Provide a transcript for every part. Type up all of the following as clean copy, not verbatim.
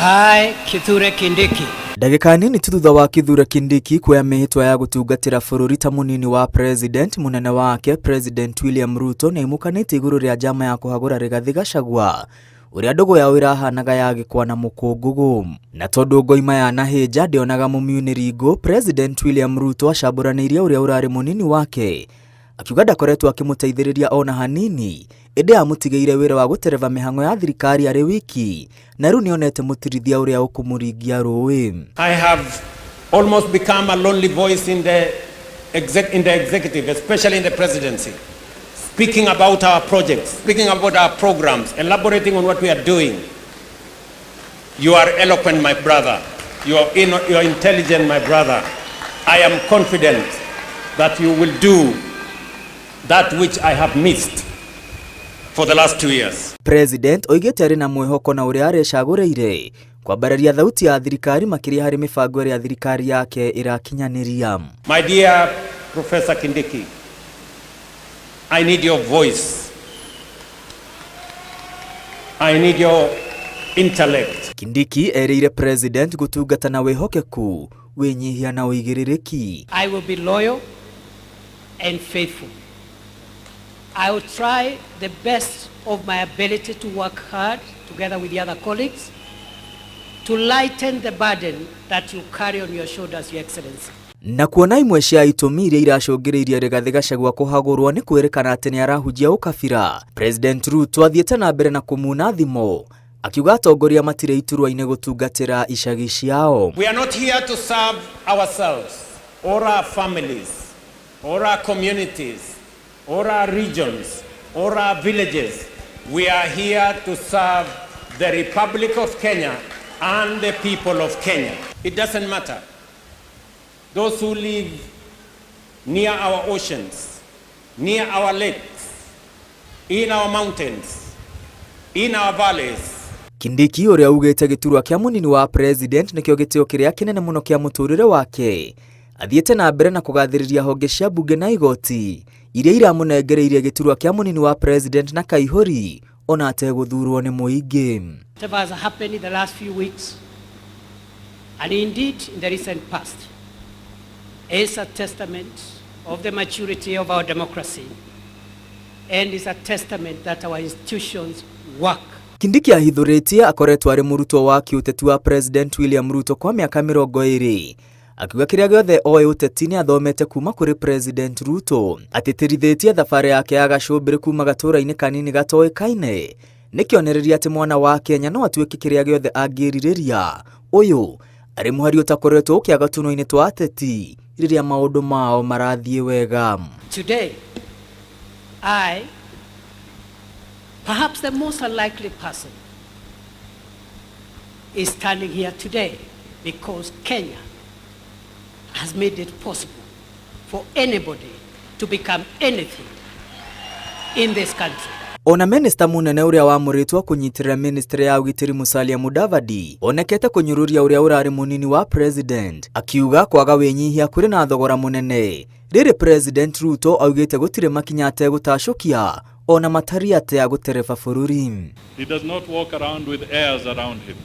I, Kithure Kindiki. Ndagika nini tu thutha wa Kithure Kindiki kuoya mihitwa ya gutungatira bururi ta munini wa president munene wake President William Ruto na imukanite iguru ria jama ya kuhagura Rigathi Gachagua uria ndogo yao irahanaga yagikwa na mukungugu na tondu ngoima ya nahija ndionaga mumiunirigo President William Ruto acamburanirie uria urari munini wake akiuga ndakoretwo akimuteithiriria ona hanini ende amutigeire wira wa gutereva mihango ya thirikari ari wiki na riu nionete mutirithia uria ukumuringia ruwi. I have almost become a lonely voice in the executive, especially in the presidency, speaking about our projects, speaking about our programs, elaborating on what we are doing. You are eloquent, my brother. You are intelligent, my brother. I am confident that you will do that which I have missed for the last 2 years. President oigete ari na mwihoko na uria arecaguriire kwambararia thauti ya thirikari makiria hari mibango ya thirikari yake irakinyaniria. My dear Professor Kindiki, I need your voice. I need your intellect. Kindiki erire president gutungata na wihokeku winyihia na uigiririki. I will be loyal and faithful. I will try the best of my ability to work hard together with the other colleagues to lighten the burden that you carry on your shoulders, Your Excellency. Na kuona imwe cia itumi iria iracungiriria Rigathi Gachagua kuhagurwo ni kwirikana ati ni arahujia ukabira. President Ruto athiete na mbere na kumuna thimo akiuga atongoria matire iturwa-ini gutungatira icagi ciao. We are not here to serve ourselves or our families or our communities or our regions or our villages. We are here to serve the Republic of Kenya and the people of Kenya. It doesn't matter. Those who live near our oceans, near our lakes, in our mountains, in our valleys. Kindiki uria ugete giturwa kia munini wa president nikio gitio kiria kinene muno kia muturire wake athiete na mbere na kugathiriria honge cia bunge na igoti iria iramunengereirie giturwa kia munini wa president na kaihuri ona ateguthurwo ni muingi. Whatever has happened in the last few weeks and indeed in the recent past is a testament of the maturity of our democracy and is a testament that our institutions work. Kindiki ahithuritie akoretwo ari murutwo wa kiuteti wa President William Ruto kwa miaka 20 akiuga kiria giothe oe uteti-ini athomete kuma kuri President Ruto atitirithitie thabari yake ya gacumbiri kuma gatura-ini kanini gatoikaine nikionereria ati mwana wa Kenya no atuike kiria giothe angiririria uyu ari muhari utakoretwo ukiaga tuno-ini twa ateti riria maundu mao marathie wega. Today I, perhaps the most unlikely person, is standing here today because Kenya has made it possible for anybody to become anything in this country. Ona minister munene uria wamuritwo kunyitirira ministry ya ugitiri Musalia Mudavadi onekete kunyururia uria urari munini wa president akiuga kwaga winyihia kuri na thogora munene riri President Ruto augite gutire makinya ate gutashukia ona matari ate ya gutereva bururi. He does not walk around with airs around him.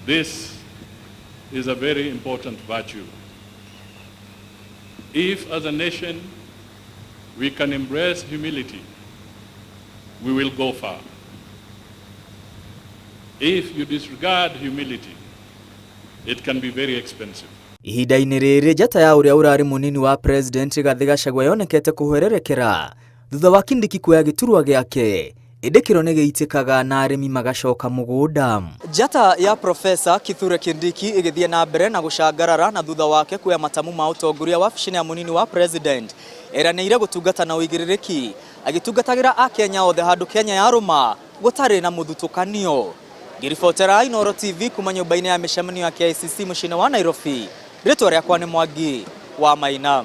This is a very important virtue. If as a nation we can embrace humility, we will go far. If you disregard humility, it can be very expensive. Ihinda-ini riri njata ya uria urari munini wa president Rigathi Gachagua yonekete kuhwererekera thutha wa Kindiki kuoya giturwa giake idikiro ni giitikaga na arimi magacoka mugunda. Njata ya Professor Kithure Kindiki igithie na mbere na gucangarara na thutha wake kuoya matamu ma utongoria wa wabici ya munini wa president eranĩire gutungata na uigiririki agitungatagĩra a Kenya othe handu Kenya ya ruma gutari na muthutukanio. Ngiribotera Inooro TV kuma nyumba-ini ya mishemanio ya KICC mucii wa Nairobi. Ritwa riakwa ni Mwangi wa Maina.